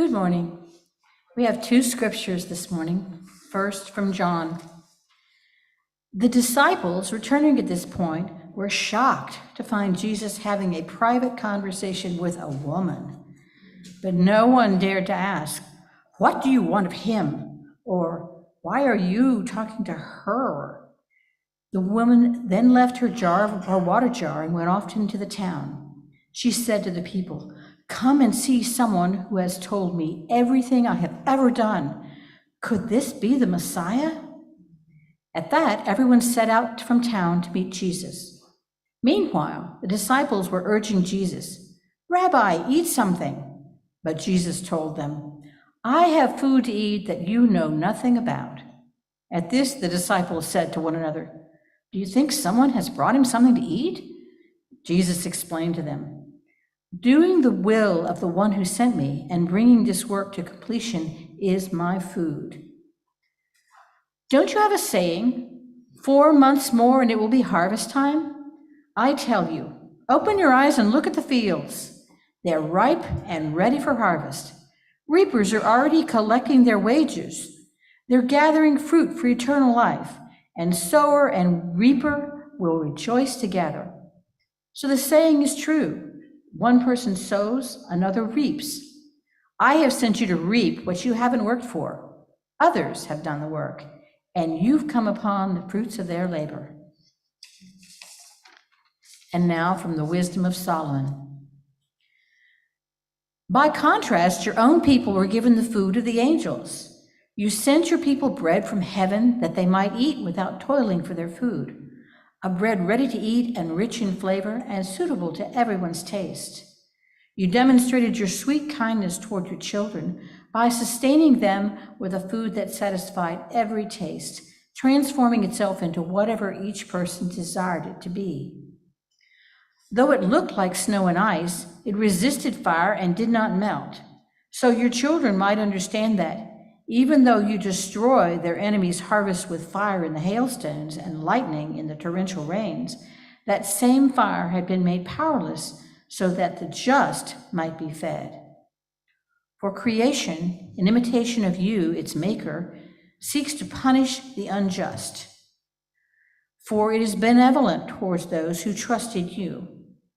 Good morning. We have two scriptures this morning. First, from John. The disciples, returning at this point, were shocked to find Jesus having a private conversation with a woman. But no one dared to ask, "What do you want of him?" Or, "Why are you talking to her?" The woman then left her water jar and went off into the town. She said to the people, "Come and see someone who has told me everything I have ever done. Could this be the Messiah?" At that, everyone set out from town to meet Jesus. Meanwhile, the disciples were urging Jesus, "Rabbi, eat something." But Jesus told them, "I have food to eat that you know nothing about." At this, the disciples said to one another, "Do you think someone has brought him something to eat?" Jesus explained to them, "Doing the will of the one who sent me and bringing this work to completion is my food. Don't you have a saying, 4 months more and it will be harvest time? I tell you, open your eyes and look at the fields. They're ripe and ready for harvest. Reapers are already collecting their wages. They're gathering fruit for eternal life, and sower and reaper will rejoice together." So the saying is true. One person sows, another reaps. I have sent you to reap what you haven't worked for. Others have done the work, and you've come upon the fruits of their labor. And now from the wisdom of Solomon. By contrast, your own people were given the food of the angels. You sent your people bread from heaven that they might eat without toiling for their food, a bread ready to eat and rich in flavor and suitable to everyone's taste. You demonstrated your sweet kindness toward your children by sustaining them with a food that satisfied every taste, transforming itself into whatever each person desired it to be. Though it looked like snow and ice, it resisted fire and did not melt. So your children might understand that, even though you destroy their enemies' harvest with fire in the hailstones and lightning in the torrential rains, that same fire had been made powerless so that the just might be fed. For creation, in imitation of you, its maker, seeks to punish the unjust. For it is benevolent towards those who trusted you.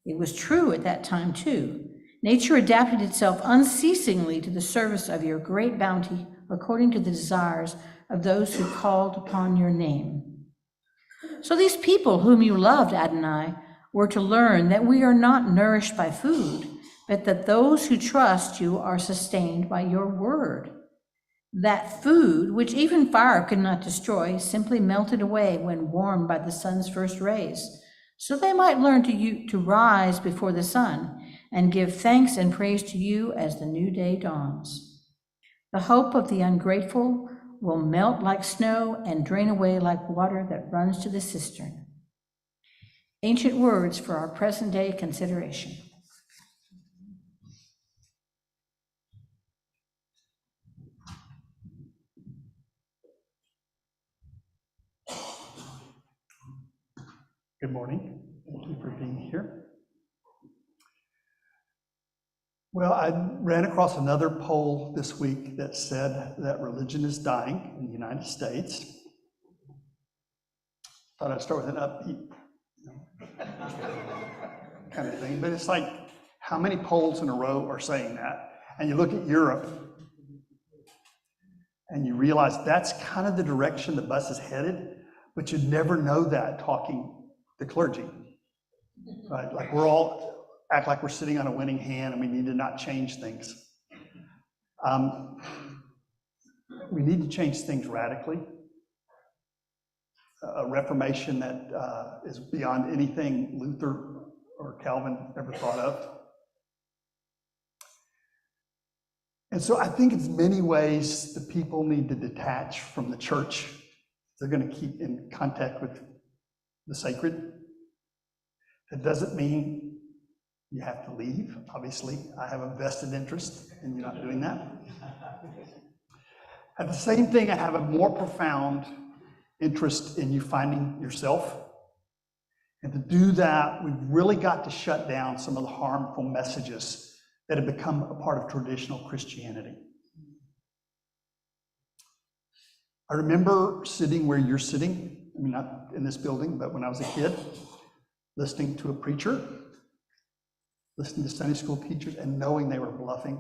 It was true at that time too. Nature adapted itself unceasingly to the service of your great bounty, according to the desires of those who called upon your name. So these people whom you loved, Adonai, were to learn that we are not nourished by food, but that those who trust you are sustained by your word. That food, which even fire could not destroy, simply melted away when warmed by the sun's first rays, so they might learn to rise before the sun and give thanks and praise to you as the new day dawns. The hope of the ungrateful will melt like snow and drain away like water that runs to the cistern. Ancient words for our present day consideration. Good morning. Thank you for being here. Well, I ran across another poll this week that said that religion is dying in the United States. Thought I'd start with an upbeat, kind of thing, but it's like, how many polls in a row are saying that? And you look at Europe, and you realize that's kind of the direction the bus is headed, but you'd never know that talking to clergy, right? Like we're all act like we're sitting on a winning hand and we need to not change things. We need to change things radically. A reformation that is beyond anything Luther or Calvin ever thought of. And so I think in many ways the people need to detach from the church. They're going to keep in contact with the sacred. That doesn't mean you have to leave. Obviously, I have a vested interest in you not doing that. At the same thing, I have a more profound interest in you finding yourself. And to do that, we've really got to shut down some of the harmful messages that had become a part of traditional Christianity. I remember sitting where you're sitting, I mean, not in this building, but when I was a kid, listening to a preacher, listening to Sunday school teachers, and knowing they were bluffing.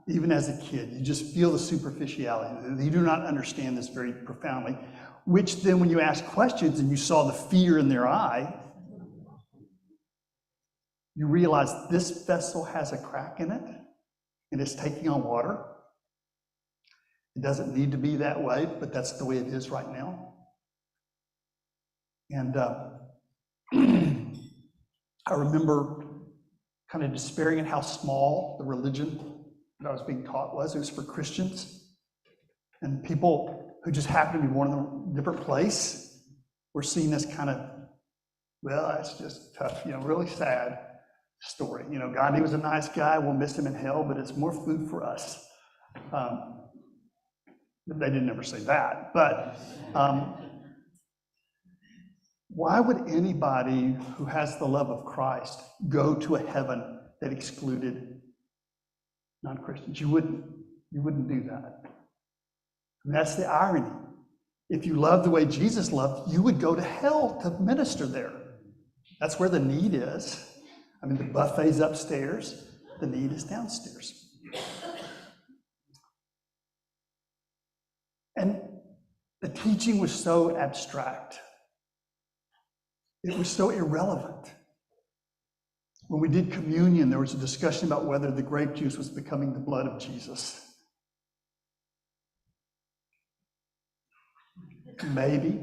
Even as a kid, you just feel the superficiality. You do not understand this very profoundly, which then when you ask questions and you saw the fear in their eye, you realize this vessel has a crack in it and it's taking on water. It doesn't need to be that way, but that's the way it is right now. And I remember kind of despairing at how small the religion that I was being taught was. It was for Christians. And people who just happened to be born in a different place were seen as kind of, well, that's just tough, really sad story. God, he was a nice guy, we'll miss him in hell, but it's more food for us. They didn't ever say that, but why would anybody who has the love of Christ go to a heaven that excluded non-Christians? You wouldn't do that. And that's the irony. If you love the way Jesus loved, you would go to hell to minister there. That's where the need is. I mean, the buffet's upstairs, the need is downstairs. And the teaching was so abstract. It was so irrelevant. When we did communion, there was a discussion about whether the grape juice was becoming the blood of Jesus. Maybe.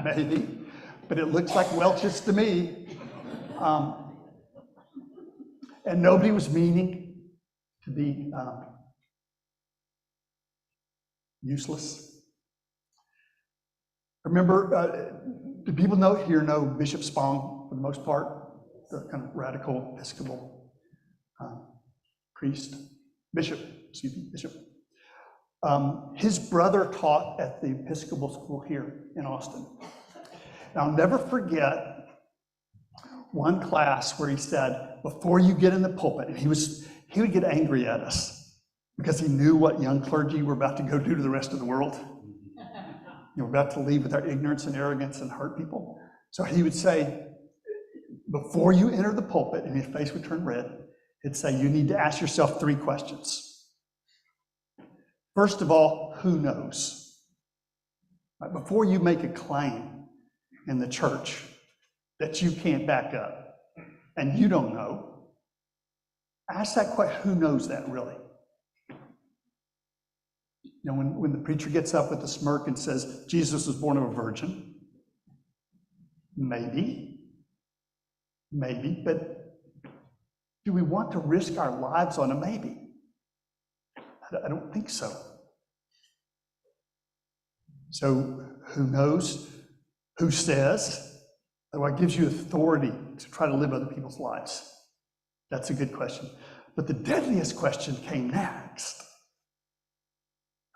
Maybe. But it looks like Welch's to me. And nobody was meaning to be useless. Remember, do people know Bishop Spong for the most part? The kind of radical Episcopal priest. Bishop. His brother taught at the Episcopal school here in Austin. And I'll never forget one class where he said, before you get in the pulpit, and he would get angry at us because he knew what young clergy were about to go do to the rest of the world. We're about to leave with our ignorance and arrogance and hurt people. So he would say, before you enter the pulpit, and his face would turn red, he'd say, you need to ask yourself 3 questions. First of all, who knows? Right, before you make a claim in the church that you can't back up, and you don't know, ask that question, who knows that really? When the preacher gets up with a smirk and says, Jesus was born of a virgin, maybe, but do we want to risk our lives on a maybe? I don't think so. So who knows? Who says? What gives you authority to try to live other people's lives? That's a good question. But the deadliest question came next.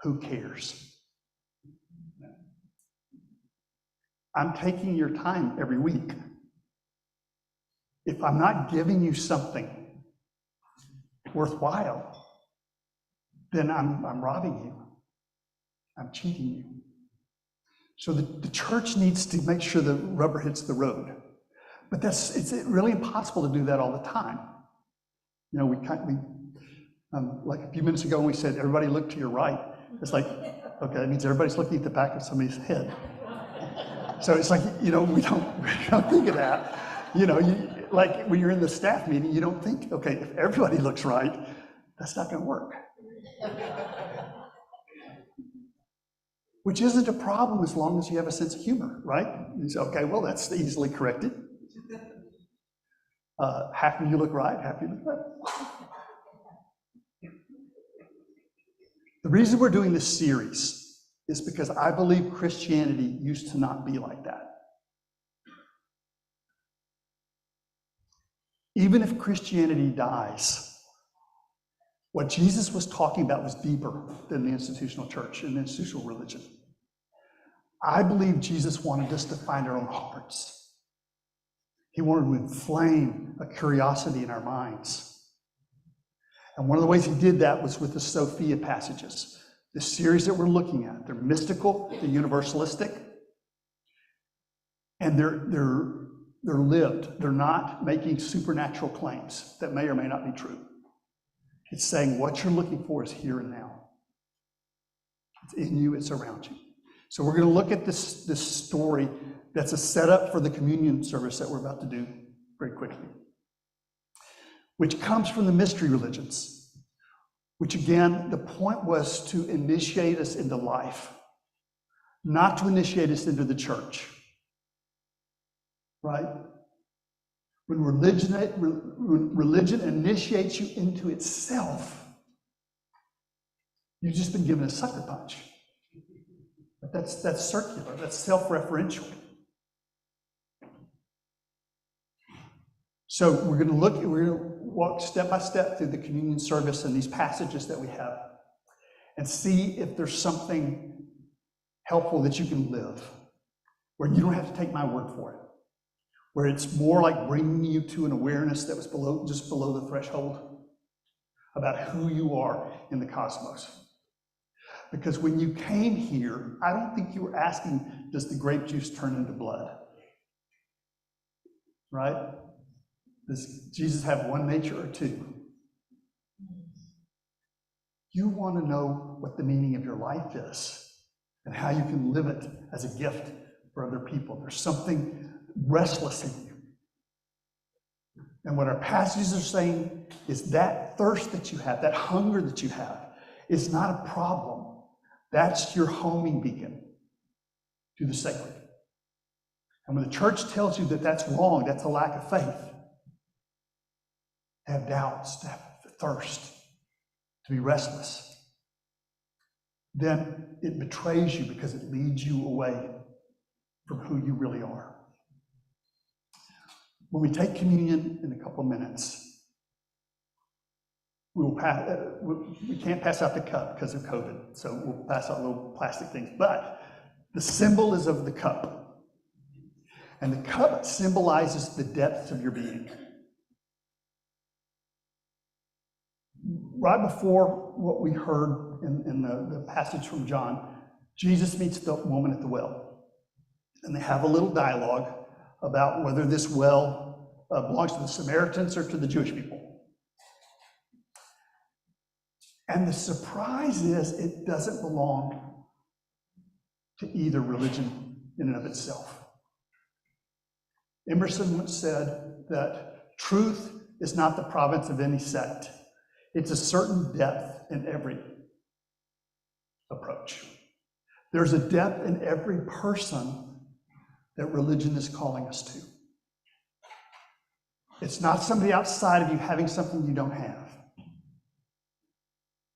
Who cares? I'm taking your time every week. If I'm not giving you something worthwhile, then I'm robbing you. I'm cheating you. So the church needs to make sure the rubber hits the road. But it's really impossible to do that all the time. Like a few minutes ago when we said, everybody look to your right. It's like, okay, that means everybody's looking at the back of somebody's head. So it's like, we don't think of that. Like when you're in the staff meeting, you don't think, okay, if everybody looks right, that's not going to work. Which isn't a problem as long as you have a sense of humor, right? You say, okay, well, that's easily corrected. Half of you look right, half of you look left. The reason we're doing this series is because I believe Christianity used to not be like that. Even if Christianity dies, what Jesus was talking about was deeper than the institutional church and the institutional religion. I believe Jesus wanted us to find our own hearts. He wanted to inflame a curiosity in our minds. And one of the ways he did that was with the Sophia passages, the series that we're looking at. They're mystical, they're universalistic, and they're lived. They're not making supernatural claims that may or may not be true. It's saying what you're looking for is here and now. It's in you, it's around you. So we're going to look at this story that's a setup for the communion service that we're about to do very quickly, which comes from the mystery religions, which again, the point was to initiate us into life, not to initiate us into the church, right? When religion initiates you into itself, you've just been given a sucker punch. But that's circular, that's self-referential. So we're going to walk step by step through the communion service and these passages that we have and see if there's something helpful that you can live, where you don't have to take my word for it, where it's more like bringing you to an awareness that was just below the threshold about who you are in the cosmos. Because when you came here, I don't think you were asking, does the grape juice turn into blood? Right? Does Jesus have one nature or two? You want to know what the meaning of your life is and how you can live it as a gift for other people. There's something restless in you. And what our passages are saying is that thirst that you have, that hunger that you have, is not a problem. That's your homing beacon to the sacred. And when the church tells you that that's wrong, that's a lack of faith, to have doubts, to have thirst, to be restless, then it betrays you because it leads you away from who you really are. When we take communion in a couple of minutes, we can't pass out the cup because of COVID, so we'll pass out little plastic things. But the symbol is of the cup. And the cup symbolizes the depths of your being. Right before what we heard in the passage from John, Jesus meets the woman at the well. And they have a little dialogue about whether this well belongs to the Samaritans or to the Jewish people. And the surprise is it doesn't belong to either religion in and of itself. Emerson once said that truth is not the province of any sect. It's a certain depth in every approach. There's a depth in every person that religion is calling us to. It's not somebody outside of you having something you don't have.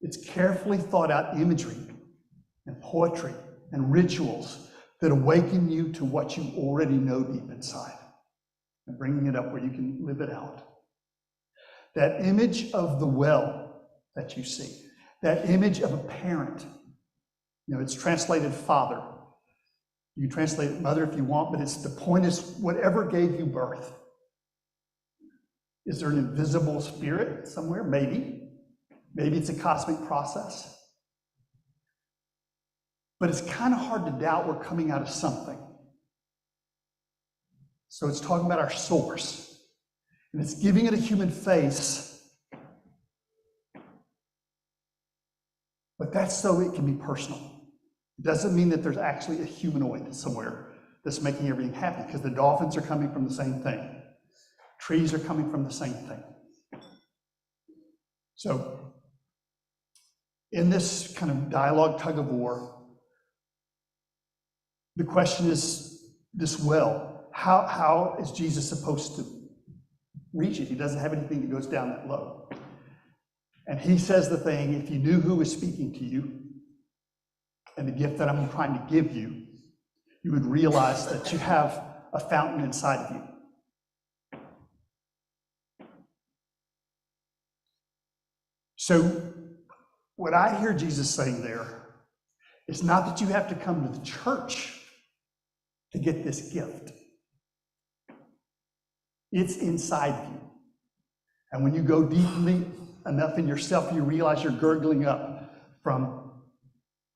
It's carefully thought out imagery and poetry and rituals that awaken you to what you already know deep inside and bringing it up where you can live it out. That image of the well that you see, that image of a parent, it's translated father. You can translate it mother if you want, but the point is whatever gave you birth. Is there an invisible spirit somewhere? Maybe. Maybe it's a cosmic process. But it's kind of hard to doubt we're coming out of something. So it's talking about our source. And it's giving it a human face. But that's so it can be personal. It doesn't mean that there's actually a humanoid somewhere that's making everything happen, because the dolphins are coming from the same thing. Trees are coming from the same thing. So, in this kind of dialogue tug of war, the question is this well, how is Jesus supposed to reach it? He doesn't have anything that goes down that low. And he says the thing, if you knew who was speaking to you and the gift that I'm trying to give you, you would realize that you have a fountain inside of you. So, what I hear Jesus saying there is not that you have to come to the church to get this gift. It's inside you. And when you go deeply enough in yourself, you realize you're gurgling up from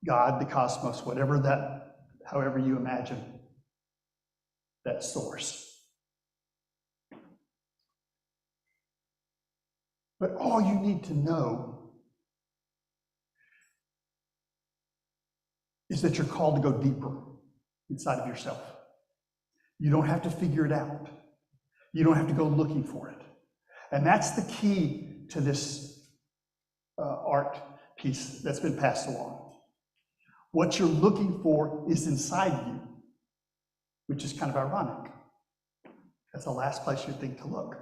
God, the cosmos, whatever that, however you imagine that source. But all you need to know is that you're called to go deeper inside of yourself. You don't have to figure it out. You don't have to go looking for it. And that's the key to this art piece that's been passed along. What you're looking for is inside you, which is kind of ironic. That's the last place you'd think to look.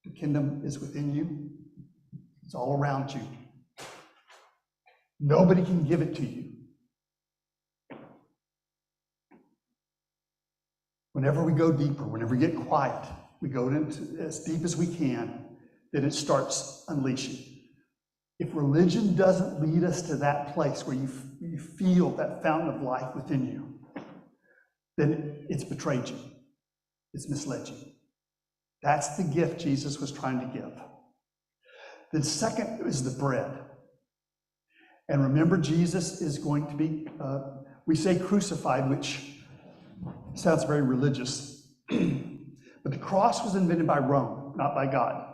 The kingdom is within you. It's all around you. Nobody can give it to you. Whenever we go deeper, whenever we get quiet, we go into as deep as we can, then it starts unleashing. If religion doesn't lead us to that place where you feel that fountain of life within you, then it's betrayed you. It's misled you. That's the gift Jesus was trying to give. The second is the bread. And remember, Jesus is going to be, we say crucified, which sounds very religious. But the cross was invented by Rome, not by God.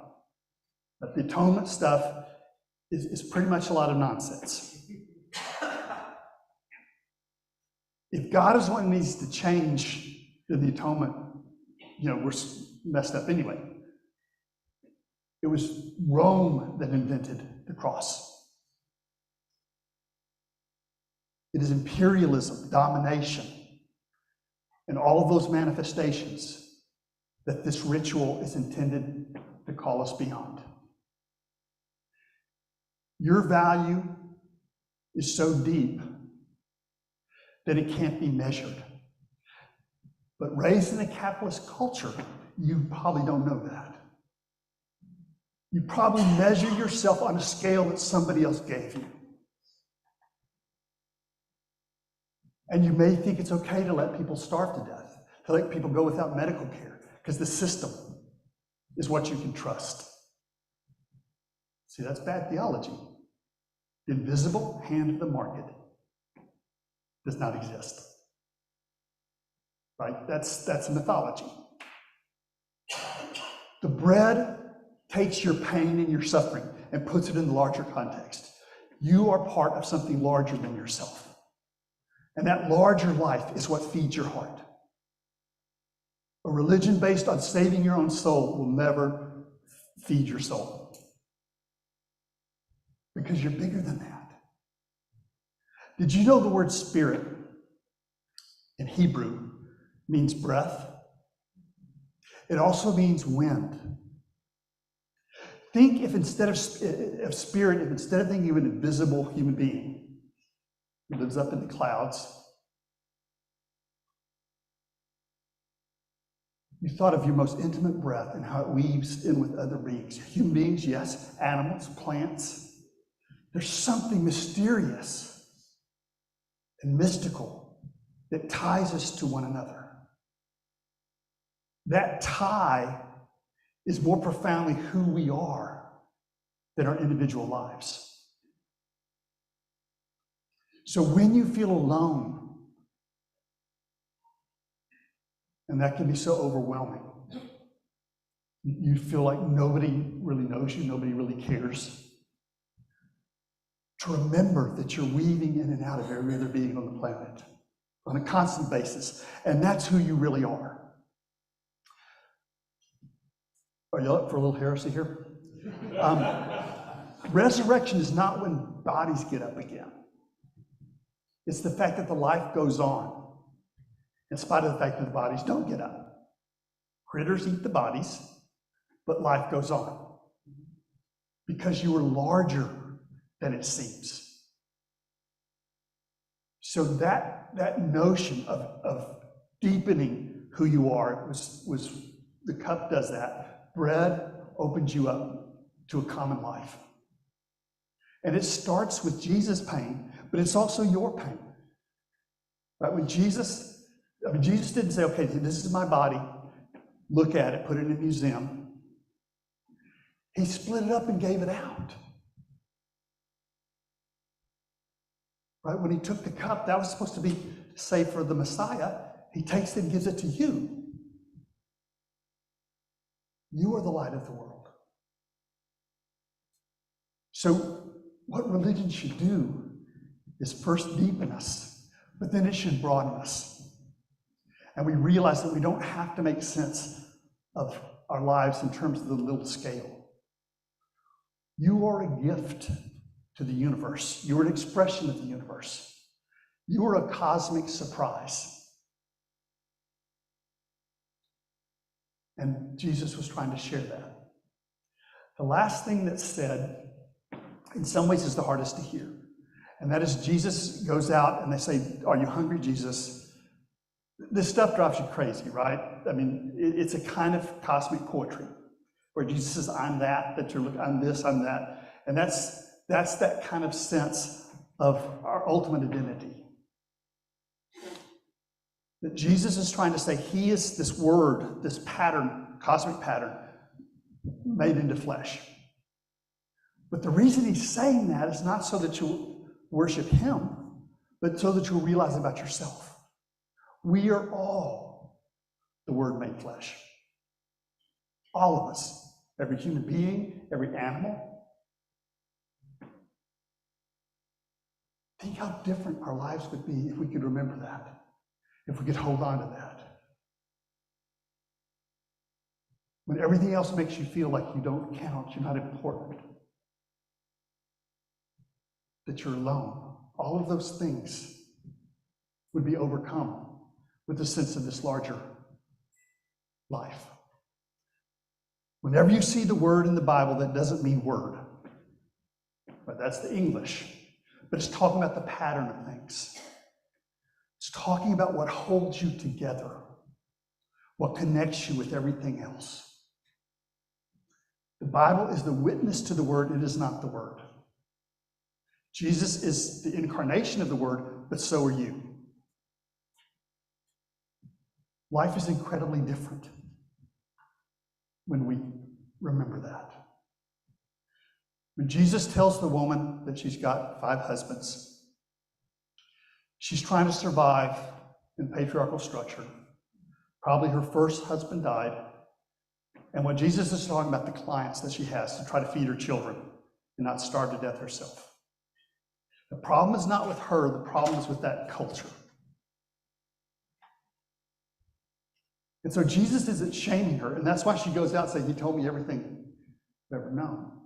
But the atonement stuff is pretty much a lot of nonsense. If God is what needs to change, then the atonement, we're messed up anyway. It was Rome that invented the cross. It is imperialism, domination, and all of those manifestations that this ritual is intended to call us beyond. Your value is so deep that it can't be measured. But raised in a capitalist culture, you probably don't know that. You probably measure yourself on a scale that somebody else gave you. And you may think it's okay to let people starve to death, to let people go without medical care, because the system is what you can trust. See, that's bad theology. The invisible hand of the market does not exist. Right? That's a mythology. The bread takes your pain and your suffering and puts it in the larger context. You are part of something larger than yourself. And that larger life is what feeds your heart. A religion based on saving your own soul will never feed your soul. Because you're bigger than that. Did you know the word spirit in Hebrew means breath? It also means wind. Think if instead of spirit, if instead of thinking of an invisible human being who lives up in the clouds, you thought of your most intimate breath and how it weaves in with other beings. Human beings, yes. Animals, plants. There's something mysterious and mystical that ties us to one another. That tie is more profoundly who we are than our individual lives. So when you feel alone, and that can be so overwhelming, you feel like nobody really knows you, nobody really cares, to remember that you're weaving in and out of every other being on the planet on a constant basis, and that's who you really are. Are you up for a little heresy here? Resurrection is not when bodies get up again. It's the fact that the life goes on, in spite of the fact that the bodies don't get up. Critters eat the bodies, but life goes on. Because you are larger than it seems. So that notion of deepening who you are was the cup does that. Bread opens you up to a common life. And it starts with Jesus' pain, but it's also your pain. Right? When Jesus didn't say, okay, this is my body, look at it, put it in a museum. He split it up and gave it out. Right? When he took the cup, that was supposed to be saved for the Messiah. He takes it and gives it to you. You are the light of the world. So what religion should do is first deepen us, but then it should broaden us. And we realize that we don't have to make sense of our lives in terms of the little scale. You are a gift to the universe. You are an expression of the universe. You are a cosmic surprise. And Jesus was trying to share that. The last thing that's said, in some ways, is the hardest to hear. And that is Jesus goes out and they say, "Are you hungry, Jesus?" This stuff drives you crazy, right? I mean, it's a kind of cosmic poetry where Jesus says, "I'm that you're looking, I'm this, I'm that." And that's that kind of sense of our ultimate identity. That Jesus is trying to say he is this word, this pattern, cosmic pattern, made into flesh. But the reason he's saying that is not so that you'll worship him, but so that you'll realize about yourself. We are all the Word made flesh. All of us. Every human being, every animal. Think how different our lives would be if we could remember that, if we could hold on to that. When everything else makes you feel like you don't count, you're not important, that you're alone, all of those things would be overcome with the sense of this larger life. Whenever you see the word in the Bible, that doesn't mean word, but that's the English. But it's talking about the pattern of things. It's talking about what holds you together, what connects you with everything else. The Bible is the witness to the word, it is not the word. Jesus is the incarnation of the word, but so are you. Life is incredibly different when we remember that. When Jesus tells the woman that she's got 5 husbands, she's trying to survive in patriarchal structure. Probably her first husband died. And what Jesus is talking about, the clients that she has to try to feed her children and not starve to death herself. The problem is not with her, the problem is with that culture. And so Jesus isn't shaming her, and that's why she goes out and says, "He told me everything I've ever known."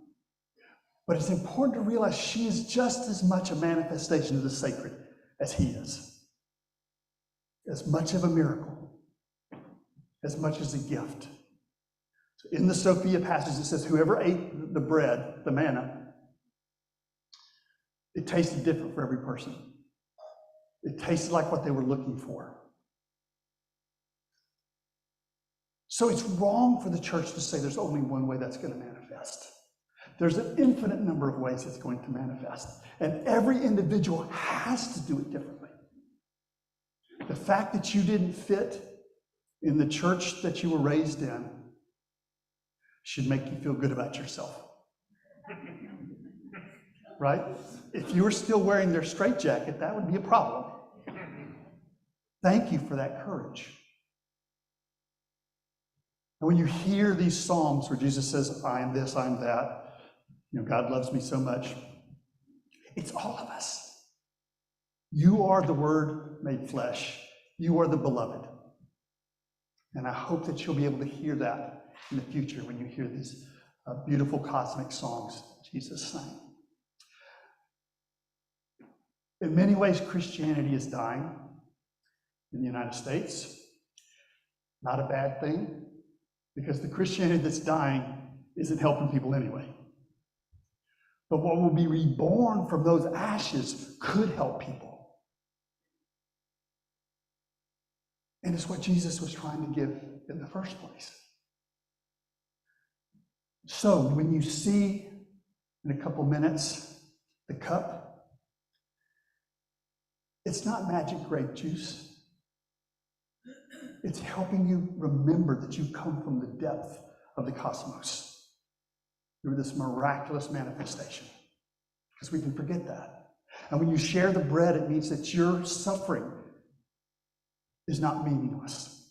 But it's important to realize she is just as much a manifestation of the sacred as he is. As much of a miracle, as much as a gift. So in the Sophia passage, it says, whoever ate the bread, the manna, it tasted different for every person. It tasted like what they were looking for. So it's wrong for the church to say there's only one way that's going to manifest. There's an infinite number of ways it's going to manifest. And every individual has to do it differently. The fact that you didn't fit in the church that you were raised in should make you feel good about yourself. Right? If you were still wearing their straitjacket, that would be a problem. Thank you for that courage. And when you hear these Psalms where Jesus says, "I am this, I am that," God loves me so much, it's all of us. You are the Word made flesh. You are the beloved. And I hope that you'll be able to hear that in the future when you hear these beautiful cosmic songs Jesus sang. In many ways, Christianity is dying in the United States. Not a bad thing, because the Christianity that's dying isn't helping people anyway. But what will be reborn from those ashes could help people. And it's what Jesus was trying to give in the first place. So when you see in a couple minutes the cup, it's not magic grape juice. It's helping you remember that you come from the depth of the cosmos. You're this miraculous manifestation, because we can forget that. And when you share the bread, it means that your suffering is not meaningless,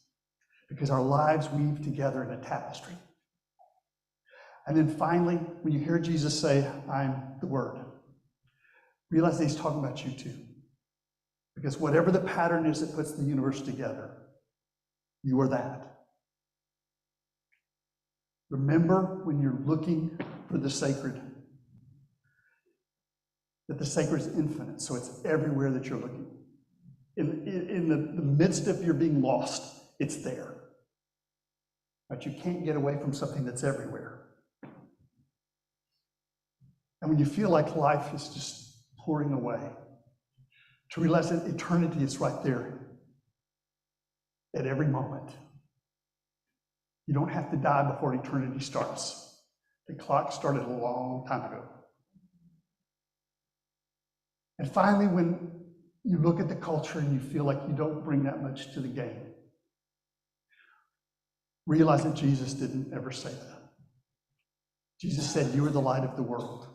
because our lives weave together in a tapestry. And then finally, when you hear Jesus say, I'm the Word, realize that he's talking about you too. Because whatever the pattern is that puts the universe together, you are that. Remember, when you're looking for the sacred, that the sacred is infinite, so it's everywhere that you're looking. In the midst of your being lost, it's there. But you can't get away from something that's everywhere. And when you feel like life is just pouring away, to realize that eternity is right there at every moment. You don't have to die before eternity starts. The clock started a long time ago. And finally, when you look at the culture and you feel like you don't bring that much to the game, realize that Jesus didn't ever say that. Jesus said, you are the light of the world.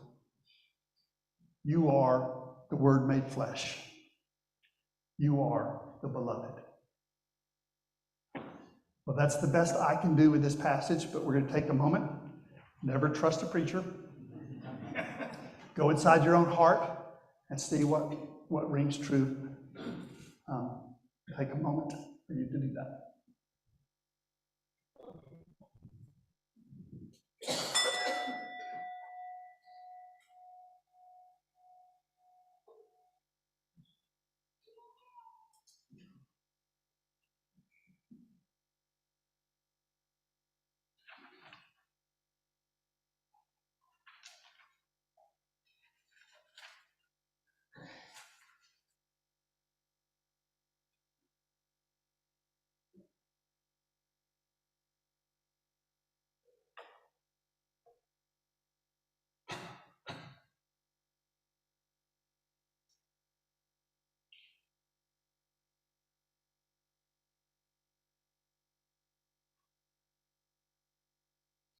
You are the Word made flesh. You are the beloved. Well, that's the best I can do with this passage, but we're going to take a moment. Never trust a preacher. Go inside your own heart and see what rings true. Take a moment for you to do that.